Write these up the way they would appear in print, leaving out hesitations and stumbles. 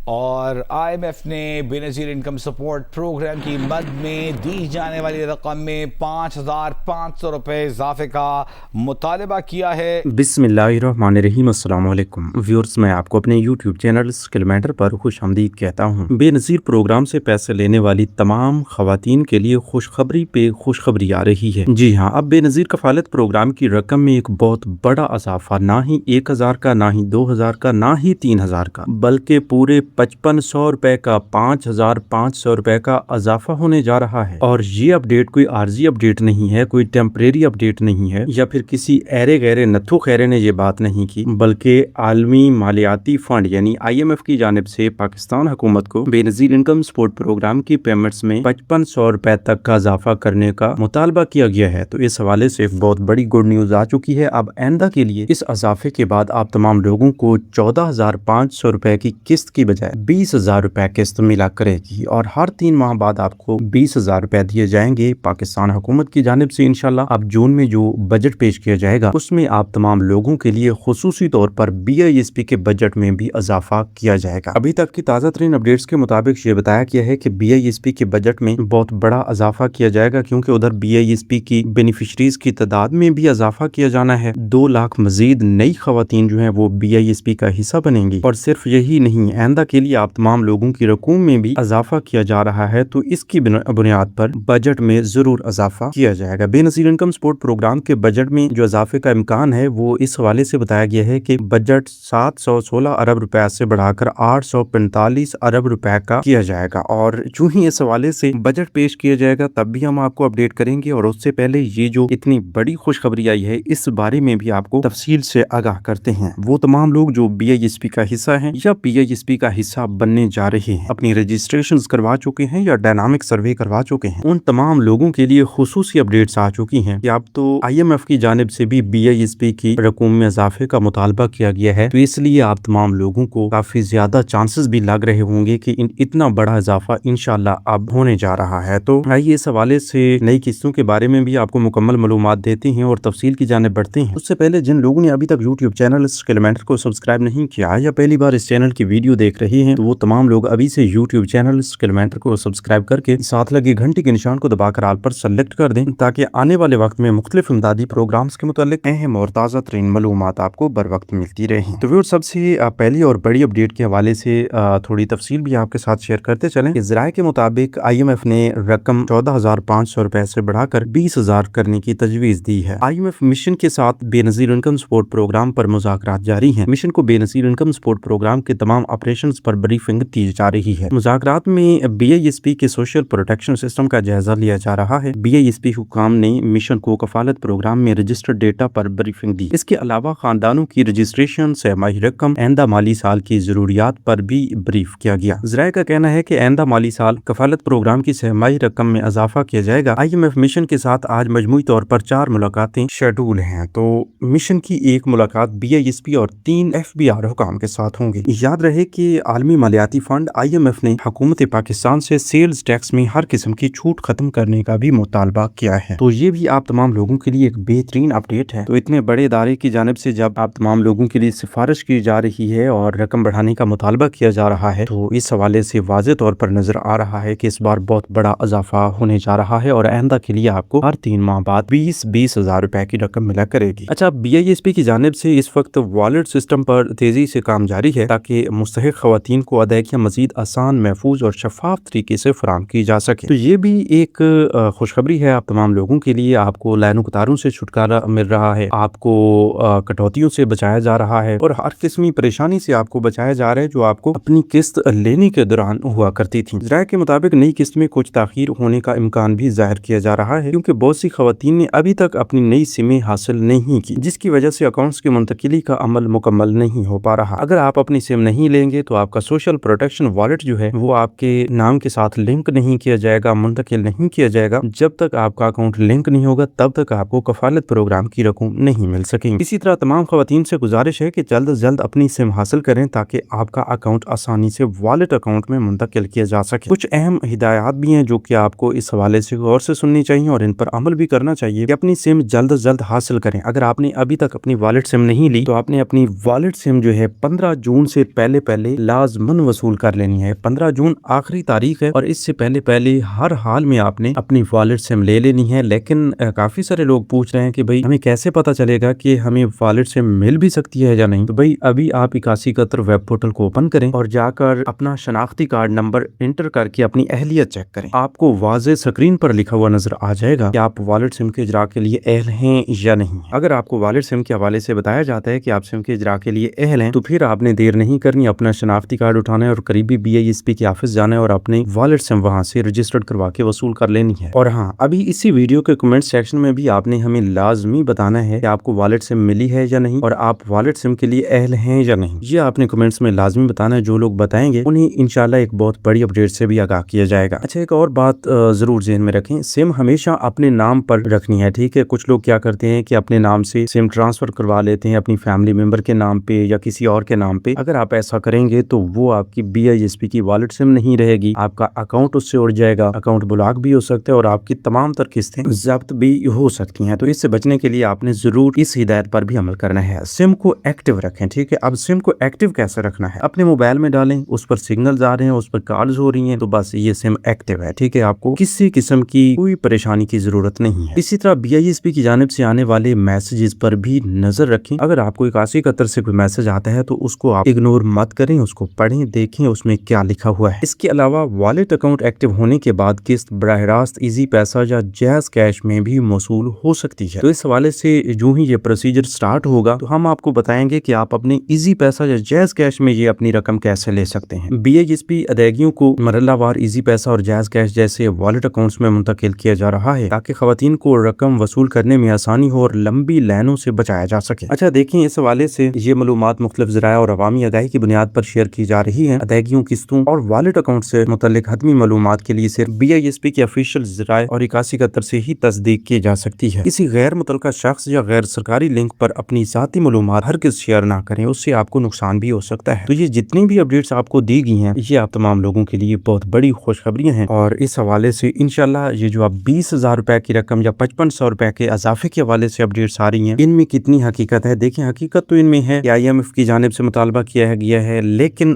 اور IMF نے بے نظیر انکم سپورٹ پروگرام کی مد میں دی جانے والی رقم میں 5,500 روپے اضافے کا مطالبہ کیا ہے۔ بسم اللہ الرحمن الرحیم۔ السلام علیکم ویورز، میں آپ کو اپنے یوٹیوب چینل اسکلمیٹر پر خوش آمدید کہتا ہوں۔ بے نظیر پروگرام سے پیسے لینے والی تمام خواتین کے لیے خوشخبری پہ خوشخبری آ رہی ہے۔ جی ہاں، اب بے نظیر کفالت پروگرام کی رقم میں ایک بہت بڑا اضافہ، نہ ہی 1,000 کا، نہ ہی 2,000 کا، نہ ہی 3,000 کا، بلکہ پورے 5,500 روپے کا 5,500 روپے کا اضافہ ہونے جا رہا ہے۔ اور یہ اپڈیٹ کوئی عارضی اپڈیٹ نہیں ہے، کوئی ٹیمپریری اپڈیٹ نہیں ہے، یا پھر کسی ایرے غیرے نتھو خیرے نے یہ بات نہیں کی، بلکہ عالمی مالیاتی فنڈ یعنی IMF کی جانب سے پاکستان حکومت کو بے نظیر انکم سپورٹ پروگرام کی پیمنٹس میں 5,500 روپے تک کا اضافہ کرنے کا مطالبہ کیا گیا ہے۔ تو اس حوالے سے بہت بڑی گڈ نیوز آ چکی ہے۔ اب آئندہ کے لیے اس اضافے کے بعد آپ تمام لوگوں کو 14,500 روپے کی قسط کی بجائے 20,000 روپے قسط ملا کرے گی، اور ہر 3 ماہ بعد آپ کو 20,000 روپے دیے جائیں گے پاکستان حکومت کی جانب سے انشاءاللہ۔ اب جون میں جو بجٹ پیش کیا جائے گا اس میں آپ تمام لوگوں کے لیے خصوصی طور پر BISP کے بجٹ میں بھی اضافہ کیا جائے گا۔ ابھی تک کی تازہ ترین اپڈیٹس کے مطابق یہ بتایا گیا ہے کہ BISP کے بجٹ میں بہت بڑا اضافہ کیا جائے گا، کیونکہ ادھر BISP کی بینیفیشریز کی تعداد میں بھی اضافہ کیا جانا ہے۔ 2 لاکھ مزید نئی خواتین جو ہیں وہ BISP کا حصہ بنیں گی، اور صرف یہی نہیں، آئندہ کے لیے آپ تمام لوگوں کی رقوم میں بھی اضافہ کیا جا رہا ہے، تو اس کی بنیاد پر بجٹ میں ضرور اضافہ کیا جائے گا۔ بے نظیر انکم سپورٹ پروگرام کے بجٹ میں جو اضافے کا امکان ہے وہ اس حوالے سے بتایا گیا ہے کہ بجٹ 716 ارب روپے سے بڑھا کر 845 ارب روپے کا کیا جائے گا، اور جو ہی اس حوالے سے بجٹ پیش کیا جائے گا تب بھی ہم آپ کو اپڈیٹ کریں گے، اور اس سے پہلے یہ جو اتنی بڑی خوشخبری آئی ہے اس بارے میں بھی آپ کو تفصیل سے آگاہ کرتے ہیں۔ وہ تمام لوگ جو BISP کا حصہ ہیں یا PISP کا حصہ بننے جا رہے ہیں، اپنی رجسٹریشنز کروا چکے ہیں یا ڈائنامک سروے کروا چکے ہیں، ان تمام لوگوں کے لیے خصوصی اپڈیٹس آ چکی ہیں کہ اب تو IMF کی جانب سے بھی BISP کی رقوم میں اضافے کا مطالبہ کیا گیا ہے، تو اس لیے آپ تمام لوگوں کو کافی زیادہ چانسز بھی لگ رہے ہوں گے کہ اتنا بڑا اضافہ انشاءاللہ اب ہونے جا رہا ہے۔ تو آئیے اس حوالے سے نئی قسطوں کے بارے میں بھی آپ کو مکمل معلومات دیتے ہیں اور تفصیل کی جانب بڑھتے ہیں۔ اس سے پہلے جن لوگوں نے ابھی تک یوٹیوب چینل اسکلمیٹر کو سبسکرائب نہیں کیا یا پہلی بار اس چینل کی ویڈیو دیکھ رہے ہیں، تو وہ تمام لوگ ابھی سے یوٹیوب چینل اسکلمیٹر کو سبسکرائب کر کے ساتھ لگے گھنٹی کے نشان کو دبا کر آل پر سلیکٹ کر دیں، تاکہ آنے والے وقت میں مختلف امدادی پروگرامز کے متعلق اہم اور تازہ ترین معلومات آپ کو بر وقت ملتی رہیں۔ تو ویور، سب سے پہلی اور بڑی اپڈیٹ کے حوالے سے تھوڑی تفصیل بھی آپ کے ساتھ شیئر کرتے چلیں کہ ذرائع کے مطابق IMF نے رقم 14,500 روپے سے بڑھا کر 20,000 کرنے کی تجویز دی ہے۔ IMF مشن کے ساتھ بے نظیر انکم سپورٹ پروگرام پر مذاکرات جاری ہیں۔ مشن کو بے نظیر انکم سپورٹ پروگرام کے تمام آپریشنز پر بریفنگ دی جا رہی ہے۔ مذاکرات میں BISP کے سوشل پروٹیکشن سسٹم کا جائزہ لیا جا رہا ہے۔ BISP حکام نے مشن کو کفالت پروگرام میں رجسٹرڈ ڈیٹا پر بریفنگ دی۔ اس کے علاوہ خاندانوں کی رجسٹریشن، سہ ماہی رقم، آئندہ مالی سال کی ضروریات پر بھی بریف کیا گیا۔ ذرائع کا کہنا ہے کہ آئندہ مالی سال کفالت پروگرام کی سہ ماہی رقم میں اضافہ کیا جائے گا۔ IMF مشن کے ساتھ آج مجموعی طور پر 4 ملاقاتیں شیڈول ہیں، تو مشن کی ایک ملاقات BISP اور 3 FBR حکام کے ساتھ ہوں گی۔ یاد رہے کہ عالمی مالیاتی فنڈ IMF نے حکومت پاکستان سے سیلز ٹیکس میں ہر قسم کی چھوٹ ختم کرنے کا بھی مطالبہ کیا ہے، تو یہ بھی آپ تمام لوگوں کے لیے ایک بہترین اپڈیٹ ہے۔ تو اتنے بڑے ادارے کی جانب سے جب آپ تمام لوگوں کے لیے سفارش کی جا رہی ہے اور رقم بڑھانے کا مطالبہ کیا جا رہا ہے، تو اس حوالے سے واضح طور پر نظر آ رہا ہے کہ اس بار بہت بڑا اضافہ ہونے جا رہا ہے، اور آئندہ کے لیے آپ کو ہر 3 ماہ بعد 20,000 روپے کی رقم ملا کرے گی۔ اچھا، BISP کی جانب سے اس وقت والیٹ سسٹم پر تیزی سے کام جاری ہے تاکہ مستحق خواتین کو ادائیگیاں مزید آسان، محفوظ اور شفاف طریقے سے فراہم کی جا سکے۔ تو یہ بھی ایک خوشخبری ہے آپ تمام لوگوں کے لیے۔ آپ کو لائنوں قطاروں سے چھٹکارا مل رہا ہے، آپ کو کٹوتیوں سے بچایا جا رہا ہے، اور ہر قسمی پریشانی سے آپ کو بچایا جا رہا ہے جو آپ کو اپنی قسط لینے کے دوران ہوا کرتی تھی۔ ذرائع کے مطابق نئی قسط میں کچھ تاخیر ہونے کا امکان بھی ظاہر کیا جا رہا ہے، کیونکہ بہت سی خواتین نے ابھی تک اپنی نئی سمیں حاصل نہیں کی، جس کی وجہ سے اکاؤنٹس کی منتقلی کا عمل مکمل نہیں ہو پا رہا۔ اگر آپ اپنی سم نہیں لیں گے تو آپ کا سوشل پروٹیکشن والیٹ جو ہے وہ آپ کے نام کے ساتھ لنک نہیں کیا جائے گا، منتقل نہیں کیا جائے گا۔ جب تک آپ کا اکاؤنٹ لنک نہیں ہوگا تب تک آپ کو کفالت پروگرام کی رقم نہیں مل سکیں گی۔ اسی طرح تمام خواتین سے گزارش ہے کہ جلد از جلد اپنی سم حاصل کریں تاکہ آپ کا اکاؤنٹ آسانی سے والیٹ اکاؤنٹ میں منتقل کیا جا سکے۔ کچھ اہم ہدایات بھی ہیں جو کہ آپ کو اس حوالے سے غور سے سننی چاہیے اور ان پر عمل بھی کرنا چاہیے کہ اپنی سم جلد از جلد حاصل کریں۔ اگر آپ نے ابھی تک اپنی والیٹ سم نہیں لی تو آپ نے اپنی والیٹ سم جو ہے 15 جون سے پہلے لازمن وصول کر لینی ہے۔ 15 جون آخری تاریخ ہے اور اس سے پہلے ہر حال میں آپ نے اپنی والٹ سم لے لینی ہے۔ لیکن کافی سارے لوگ پوچھ رہے ہیں کہ بھائی ہمیں کیسے پتا چلے گا کہ ہمیں والٹ سم مل بھی سکتی ہے یا نہیں؟ تو بھائی ابھی آپ 8171 ویب پورٹل کو اوپن کریں اور جا کر اپنا شناختی کارڈ نمبر انٹر کر کے اپنی اہلیت چیک کریں۔ آپ کو واضح اسکرین پر لکھا ہوا نظر آ جائے گا کہ آپ والٹ سم کے اجرا کے لیے اہل ہیں یا نہیں۔ اگر آپ کو والٹ سم کے حوالے سے بتایا جاتا ہے کہ آپ سم کے اجرا کے لیے اہل ہیں تو پھر آپ نے دیر نہیں کرنی، اپنا شناختی کارڈ اٹھانا ہے اور قریبی BISP کے آفس جانا ہے اور اپنے والٹ سم وہاں سے رجسٹرڈ کروا کے وصول کر لینی ہے۔ اور ہاں، ابھی اسی ویڈیو کے کمنٹ سیکشن میں بھی آپ نے ہمیں لازمی بتانا ہے کہ آپ کو والٹ سم ملی ہے یا نہیں اور آپ والٹ سم کے لیے اہل ہیں یا نہیں۔ یہ آپ نے کمنٹس میں لازمی بتانا ہے۔ جو لوگ بتائیں گے انہیں انشاءاللہ ایک بہت بڑی اپڈیٹ سے بھی آگاہ کیا جائے گا۔ اچھا، ایک اور بات ضرور ذہن میں رکھیں، سم ہمیشہ اپنے نام پر رکھنی ہے، ٹھیک ہے؟ کچھ لوگ کیا کرتے ہیں کہ اپنے نام سے سم ٹرانسفر کروا لیتے ہیں اپنی فیملی ممبر کے نام پہ یا کسی اور کے نام پہ۔ اگر آپ ایسا کریں گے تو وہ آپ کی BISP کی والٹ سم نہیں رہے گی، آپ کا اکاؤنٹ اس سے اڑ جائے گا، اکاؤنٹ بلاک بھی ہو سکتا ہے اور آپ کی تمام تر قسطیں ضبط بھی ہو سکتی ہیں۔ تو اس سے بچنے کے لیے آپ نے ضرور اس ہدایت پر بھی عمل کرنا ہے، سم کو ایکٹیو رکھیں، ٹھیک ہے؟ اب سم کو ایکٹیو کیسے رکھنا ہے؟ اپنے موبائل میں ڈالیں، اس پر سگنلز آ رہے ہیں، اس پر کالز ہو رہی ہیں، تو بس یہ سم ایکٹیو ہے، ٹھیک ہے؟ آپ کو کسی قسم کی کوئی پریشانی کی ضرورت نہیں ہے۔ اسی طرح BISP کی جانب سے آنے والے میسجز پر بھی نظر رکھیں۔ اگر آپ کو 8171 سے کوئی میسج آتا ہے تو اس کو آپ اگنور مت کریں، اس کو پڑھیں، دیکھیں اس میں کیا لکھا ہوا ہے۔ اس کے علاوہ والٹ اکاؤنٹ ایکٹیو ہونے کے بعد قسط براہ راست ایزی پیسہ یا جیز کیش میں بھی موصول ہو سکتی ہے۔ تو اس حوالے سے جو ہی یہ پروسیجر سٹارٹ ہوگا تو ہم آپ کو بتائیں گے کہ آپ اپنے ایزی پیسہ یا جیز کیش میں یہ اپنی رقم کیسے لے سکتے ہیں۔ BISP ادائیگیوں کو مرحلہ وار ایزی پیسہ اور جیز کیش جیسے والٹ اکاؤنٹس میں منتقل کیا جا رہا ہے تاکہ خواتین کو رقم وصول کرنے میں آسانی ہو اور لمبی لائنوں سے بچایا جا سکے۔ اچھا دیکھیں، اس حوالے سے یہ معلومات مختلف ذرائع اور عوامی آگاہی کی بنیاد پر شیئر کی جا رہی ہیں۔ ادائیگیوں، قسطوں اور والٹ اکاؤنٹ سے متعلق حتمی معلومات کے لیے صرف BISP کے افیشل ذرائع اور 8171 سے ہی تصدیق کی جا سکتی ہے۔ کسی غیر متعلقہ شخص یا غیر سرکاری لنک پر اپنی ذاتی معلومات ہرگز شیئر نہ کریں، اس سے آپ کو نقصان بھی ہو سکتا ہے۔ تو یہ جتنی بھی اپڈیٹس آپ کو دی گئی ہیں یہ آپ تمام لوگوں کے لیے بہت بڑی خوشخبریاں ہیں، اور اس حوالے سے انشاءاللہ یہ جو آپ 20,000 روپے کی رقم یا 5500 روپے کے اضافے کے حوالے سے اپڈیٹس آ رہی ہیں، ان میں کتنی حقیقت ہے؟ دیکھیں، حقیقت تو ان میں ہے کہ IMF کی جانب سے مطالبہ کیا گیا ہے، لیکن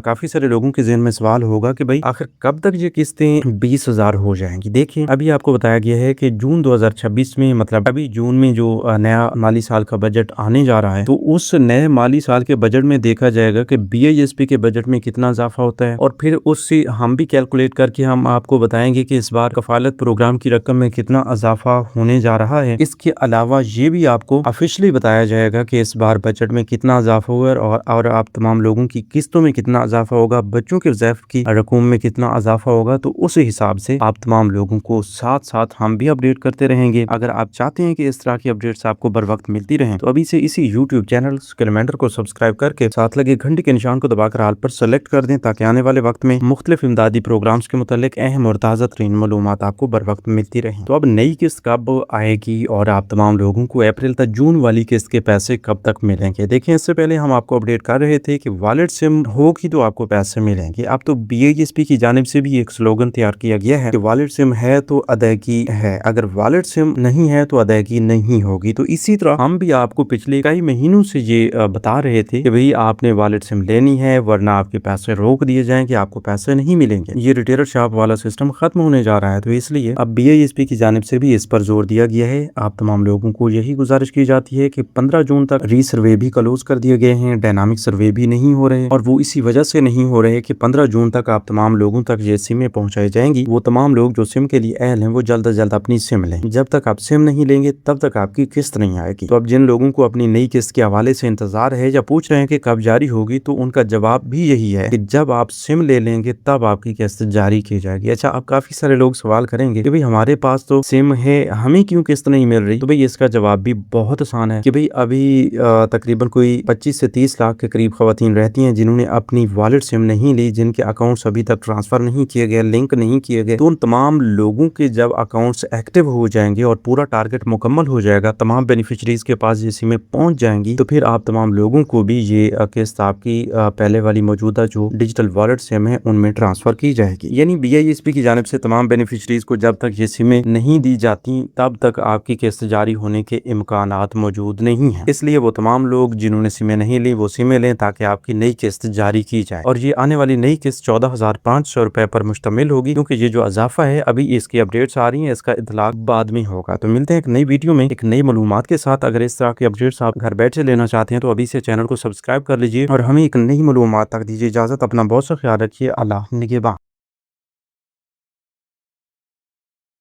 کافی سارے لوگوں کے ذہن میں سوال ہوگا کہ بھائی آخر کب تک یہ قسطیں 20,000 ہو جائیں گی؟ دیکھیں، ابھی آپ کو بتایا گیا ہے کہ جون 2026 میں، مطلب ابھی جون میں جو نیا مالی سال کا بجٹ آنے جا رہا ہے، تو اس نئے مالی سال کے بجٹ میں دیکھا جائے گا کہ BISP کے بجٹ میں کتنا اضافہ ہوتا ہے، اور پھر اس سے ہم بھی کیلکولیٹ کر کے ہم آپ کو بتائیں گے کہ اس بار کفالت پروگرام کی رقم میں کتنا اضافہ ہونے جا رہا ہے۔ اس کے علاوہ یہ بھی آپ کو آفیشلی بتایا جائے گا کہ اس بار بجٹ میں کتنا اضافہ ہوا اور آپ تمام لوگوں کی قسطوں میں کتنا اضافہ ہوگا، بچوں کے وظائف کی رقوم میں کتنا اضافہ ہوگا۔ تو اس حساب سے آپ تمام لوگوں کو ساتھ ساتھ ہم بھی اپڈیٹ کرتے رہیں گے۔ اگر آپ چاہتے ہیں کہ اس طرح کی اپڈیٹس آپ کو بر وقت ملتی رہیں تو ابھی سے اسی YouTube چینل اسکلمینٹر کو سبسکرائب کر کے ساتھ لگے گھنٹی کے نشان کو دبا کر آل پر سلیکٹ کر دیں تاکہ آنے والے وقت میں مختلف امدادی پروگرامز کے متعلق اہم اور تازہ ترین معلومات آپ کو بر وقت ملتی رہیں۔ تو اب نئی قسط کب آئے گی اور آپ تمام لوگوں کو اپریل تا جون والی قسط کے پیسے کب تک ملیں گے؟ دیکھیں، اس سے پہلے ہم آپ کو اپڈیٹ کر رہے تھے کہ والٹ سم ہوگی تو آپ کو پیسے ملیں گے۔ اب تو BISP کی جانب سے بھی ایک سلوگن تیار کیا گیا ہے کہ والٹ سم ہے تو ادائیگی ہے، اگر والٹ سم نہیں ہے تو ادائیگی نہیں ہوگی۔ تو اسی طرح ہم بھی آپ کو پچھلے کئی مہینوں سے یہ بتا رہے تھے کہ بھئی آپ نے والٹ سم لینی ہے ورنہ آپ کے پیسے روک دیے جائیں کہ آپ کو پیسے نہیں ملیں گے۔ یہ ریٹیلر شاپ والا سسٹم ختم ہونے جا رہا ہے، تو اس لیے اب BISP کی جانب سے بھی اس پر زور دیا گیا ہے۔ آپ تمام لوگوں کو یہی گزارش کی جاتی ہے کہ 15 جون تک ری سروے بھی کلوز کر دیے گئے ہیں، ڈائنامک سروے بھی نہیں ہو رہے، اور وہ اسی وجہ سے نہیں ہو رہے کہ 15 جون تک آپ تمام لوگوں تک یہ سمیں پہنچائی جائیں گی۔ وہ تمام لوگ جو سم کے لیے اہل ہیں وہ جلد از جلد اپنی سم لیں، جب تک آپ سم نہیں لیں گے تب تک آپ کی قسط نہیں آئے گی۔ تو اب جن لوگوں کو اپنی نئی قسط کے حوالے سے انتظار ہے یا پوچھ رہے ہیں کہ کب جاری ہوگی، تو ان کا جواب بھی یہی ہے کہ جب آپ سم لے لیں گے تب آپ کی قسط جاری کی جائے گی۔ اچھا، اب کافی سارے لوگ سوال کریں گے کہ بھئی ہمارے پاس تو سم ہے، ہمیں کیوں قسط نہیں مل رہی؟ تو بھئی اس کا جواب بھی بہت آسان ہے کہ بھئی ابھی تقریباً کوئی 25 سے 30 لاکھ کے قریب خواتین رہتی ہیں جنہوں نے اپنی والٹ سم نہیں لی، جن کے اکاؤنٹس ابھی تک ٹرانسفر نہیں کیے گئے، لنک نہیں کیے گئے۔ تو ان تمام لوگوں کے جب اکاؤنٹس ایکٹیو ہو جائیں گے اور پورا ٹارگٹ مکمل ہو جائے گا، تمام بینیفیشریز کے پاس یہ سمیں پہنچ جائیں گی، تو پھر آپ تمام لوگوں کو بھی یہ قسط آپ کی پہلے والی موجودہ جو ڈیجیٹل والٹ سم ہے ان میں ٹرانسفر کی جائے گی۔ یعنی BISP کی جانب سے تمام بینیفیشریز کو جب تک یہ سمیں نہیں دی جاتی تب تک آپ کی قسط جاری ہونے کے امکانات موجود نہیں ہیں۔ اس لیے وہ تمام لوگ جنہوں نے سمیں نہیں لی وہ سمیں لیں تاکہ آپ کی نئی قسط جاری کی جائے، اور یہ آنے والی نئی قسط 14,500 روپے پر مشتمل ہوگی، کیونکہ یہ جو اضافہ ہے ابھی اس کی اپڈیٹس آ رہی ہیں، اس کا اطلاق بعد میں ہوگا۔ تو ملتے ہیں ایک نئی ویڈیو میں ایک نئی معلومات کے ساتھ۔ اگر اس طرح کی اپڈیٹس آپ گھر بیٹھے لینا چاہتے ہیں تو ابھی سے چینل کو سبسکرائب کر لیجئے اور ہمیں ایک نئی معلومات تک دیجیے اجازت۔ اپنا بہت سا خیال رکھیے۔ اللہ نگہباں۔